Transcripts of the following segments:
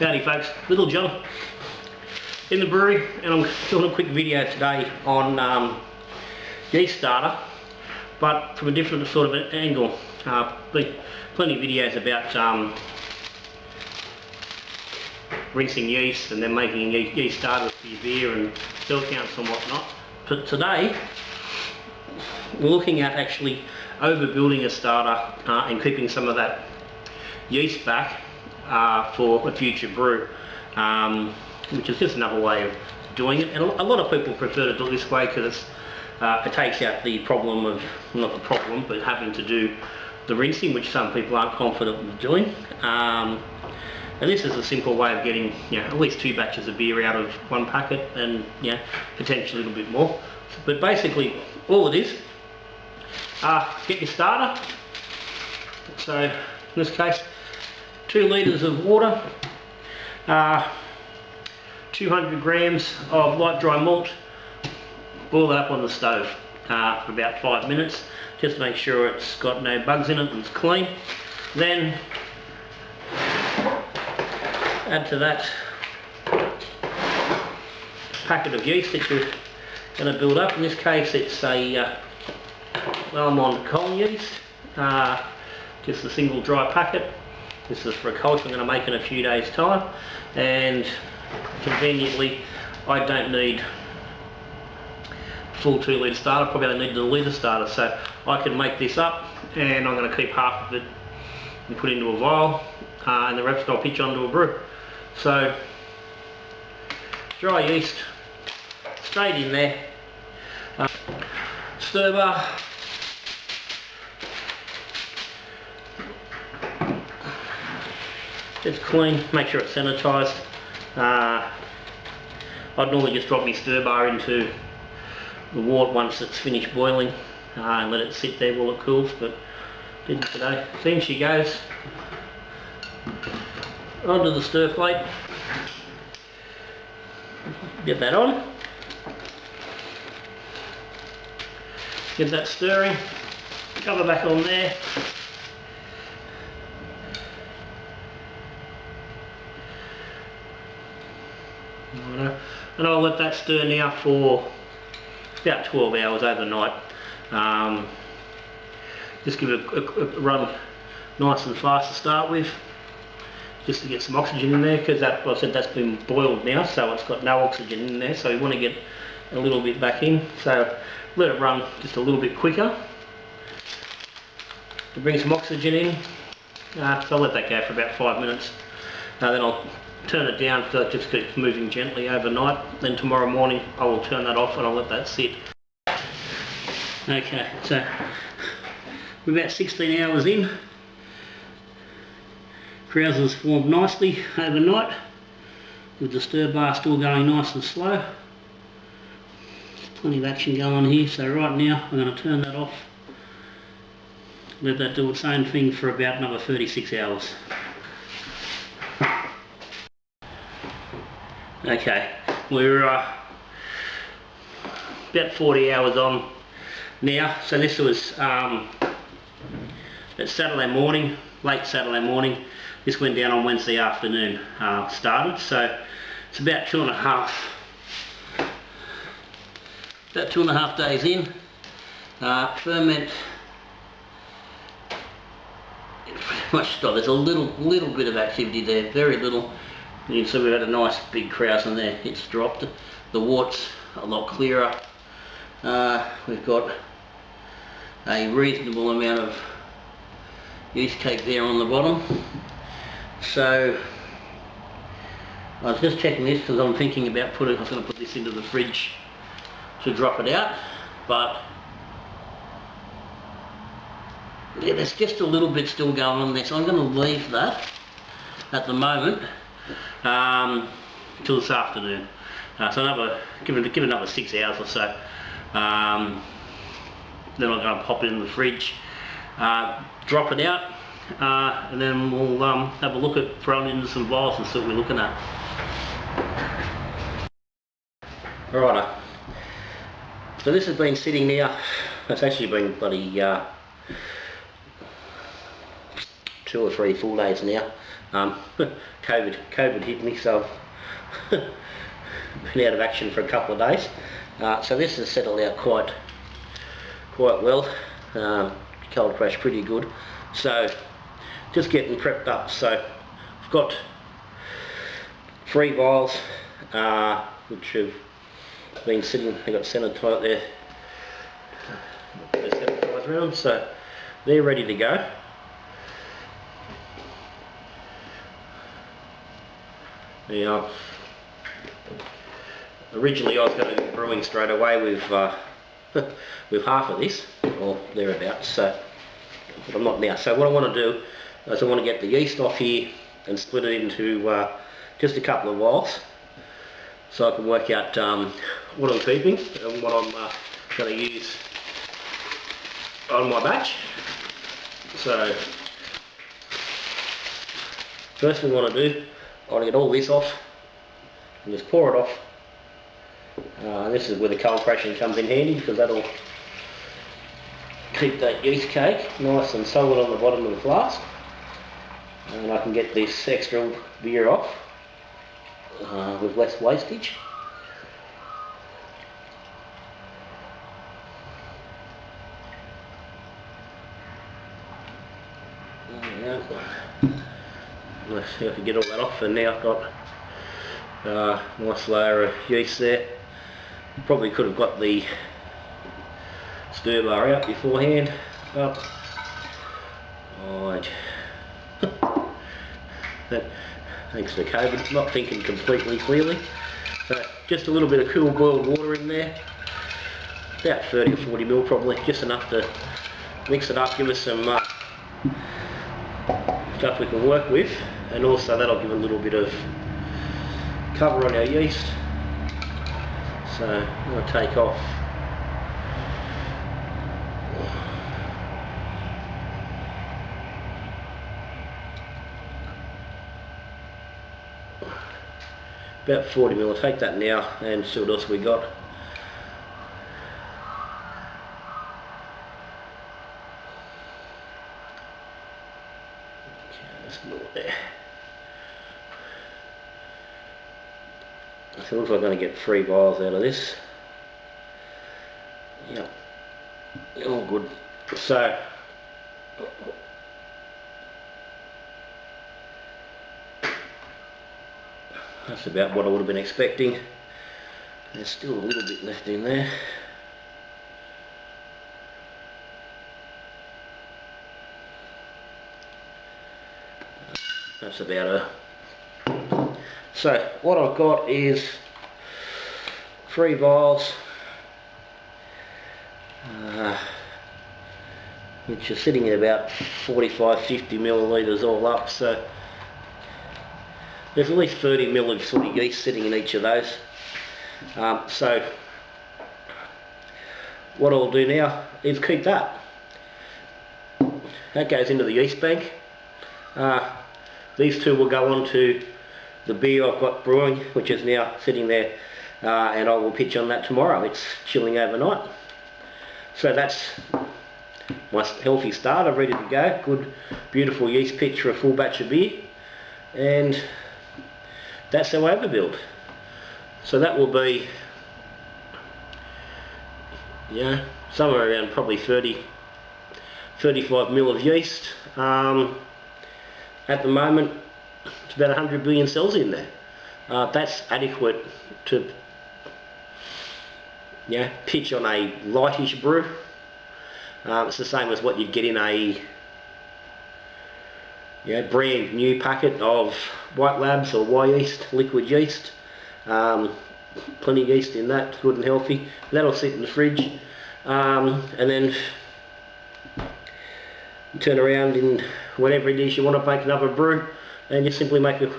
Howdy folks, Little John in the brewery, and I'm doing a quick video today on yeast starter, but from a different sort of angle. Plenty of videos about rinsing yeast and then making yeast starters for your beer and cell counts and whatnot. But today we're looking at actually overbuilding a starter and keeping some of that yeast back for a future brew, which is just another way of doing it. And a lot of people prefer to do it this way because it takes out the problem of, not the problem, but having to do the rinsing, which some people aren't confident in doing. And this is a simple way of getting, at least 2 batches of beer out of one packet, and potentially a little bit more. But basically all it is, get your starter. So in this case, 2 litres of water, 200 grams of light dry malt. Boil that up on the stove for about 5 minutes, just to make sure it's got no bugs in it and it's clean. Then add to that packet of yeast that you're going to build up. In this case it's a Almond coal yeast, just a single dry packet. This is for a culture I'm going to make in a few days time, and conveniently I don't need full 2 litre starter, probably only need a litre starter, so I can make this up, and I'm going to keep half of it and put into a vial, and the rest I'll pitch onto a brew. So dry yeast straight in there, stir bar, it's clean, make sure it's sanitised. I'd normally just drop my stir bar into the water once it's finished boiling and let it sit there while it cools, but didn't today. Then she goes onto the stir plate, get that on, get that stirring, cover back on there. And I'll let that stir now for about 12 hours overnight. Just give it a run nice and fast to start with, just to get some oxygen in there, because that, like I said, that's been boiled now, so it's got no oxygen in there, so we want to get a little bit back in. So let it run just a little bit quicker to bring some oxygen in. So I'll let that go for about 5 minutes. Then I'll turn it down so it just keeps moving gently overnight. Then tomorrow morning I will turn that off and I'll let that sit. Okay, so we're about 16 hours in. Krauser's formed nicely overnight, with the stir bar still going nice and slow. There's plenty of action going on here, so right now I'm going to turn that off, let that do its own thing for about another 36 hours. Okay, we're about 40 hours on now. So this was it's Saturday morning, late Saturday morning. This went down on Wednesday afternoon, started. So it's about 2.5 days in. Ferment, it's pretty much stopped. There's a little bit of activity there, very little. You can see we've had a nice big Krauser in there. It's dropped. The wart's a lot clearer. We've got a reasonable amount of yeast cake there on the bottom. So I was just checking this because I'm thinking about I was going to put this into the fridge to drop it out, but yeah, there's just a little bit still going on there, so I'm going to leave that at the moment till this afternoon. So give it another 6 hours or so. Then I'm going to pop it in the fridge, drop it out, and then we'll have a look at throwing it into some vials and see what we're looking at. Alright, so this has been sitting now. It's actually been bloody 2 2 or 3 full days now. COVID hit me, so I've been out of action for a couple of days. So this has settled out quite well. Cold crash pretty good. So just getting prepped up. So I've got 3 vials which have been sitting. They got sanitized there. They're sanitized around, so they're ready to go. Now, originally I was going to be brewing straight away with with half of this, or thereabouts. So, but I'm not now. So what I want to do is I want to get the yeast off here and split it into just a couple of vials, so I can work out what I'm keeping and what I'm going to use on my batch. So first thing I want to do, I want to get all this off and just pour it off. This is where the cold crashing comes in handy, because that'll keep that yeast cake nice and solid on the bottom of the flask, and I can get this extra beer off with less wastage. Let's see if I can get all that off, and now I've got a nice layer of yeast there. Probably could have got the stir bar out beforehand, but thanks to COVID, not thinking completely clearly. So just a little bit of cool boiled water in there, about 30 or 40 ml probably, just enough to mix it up, give us some stuff we can work with, and also that'll give a little bit of cover on our yeast. So I'm going to take off about 40 ml. I'll take that now and see what else we got. Okay, that's more there. So it looks like I'm going to get 3 vials out of this. Yep, all good. So that's about what I would have been expecting. There's still a little bit left in there. That's about it. So what I've got is 3 vials, which are sitting at about 45-50 millilitres all up. So there's at least 30 ml of sort of yeast sitting in each of those. So what I'll do now is keep that. That goes into the yeast bank. These 2 will go on to the beer I've got brewing, which is now sitting there, and I will pitch on that tomorrow. It's chilling overnight. So that's my healthy starter ready to go. Good, beautiful yeast pitch for a full batch of beer, and that's our overbuild. So that will be, yeah, somewhere around probably 30-35 ml of yeast. At the moment, it's about 100 billion cells in there. That's adequate to pitch on a lightish brew. It's the same as what you'd get in a brand new packet of White Labs or Y yeast, liquid yeast. Plenty of yeast in that, good and healthy. That'll sit in the fridge, and then turn around in whatever it is you want to make another brew, and just simply make a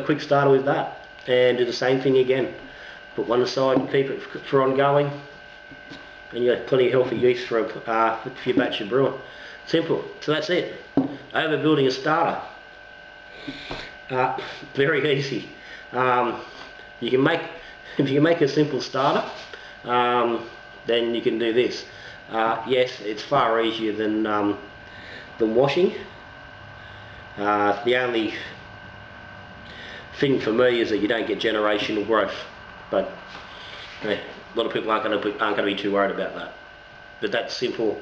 quick starter with that, and do the same thing again. Put one aside and keep it for ongoing, and you got plenty of healthy yeast for your batch of brewing. Simple. So that's it. Overbuilding a starter. Very easy. You can make, if you make a simple starter, then you can do this. Yes, it's far easier than washing. The only thing for me is that you don't get generational growth, but a lot of people aren't going to be too worried about that. But that's simple,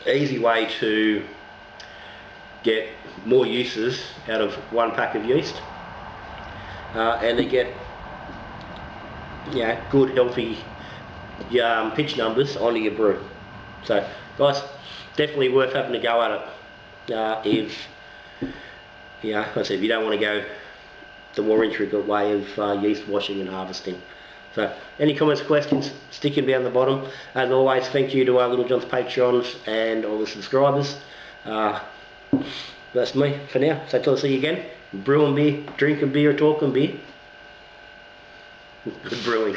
easy way to get more uses out of one pack of yeast, and to get good healthy pitch numbers onto your brew. So guys, definitely worth having a go at it. If like I said, if you don't want to go the more intricate way of yeast washing and harvesting. So any comments, questions, stick them down the bottom. As always, thank you to our Little John's Patrons and all the subscribers. That's me for now. So till I see you again, brewing beer, drinking beer, talking beer. Good brewing.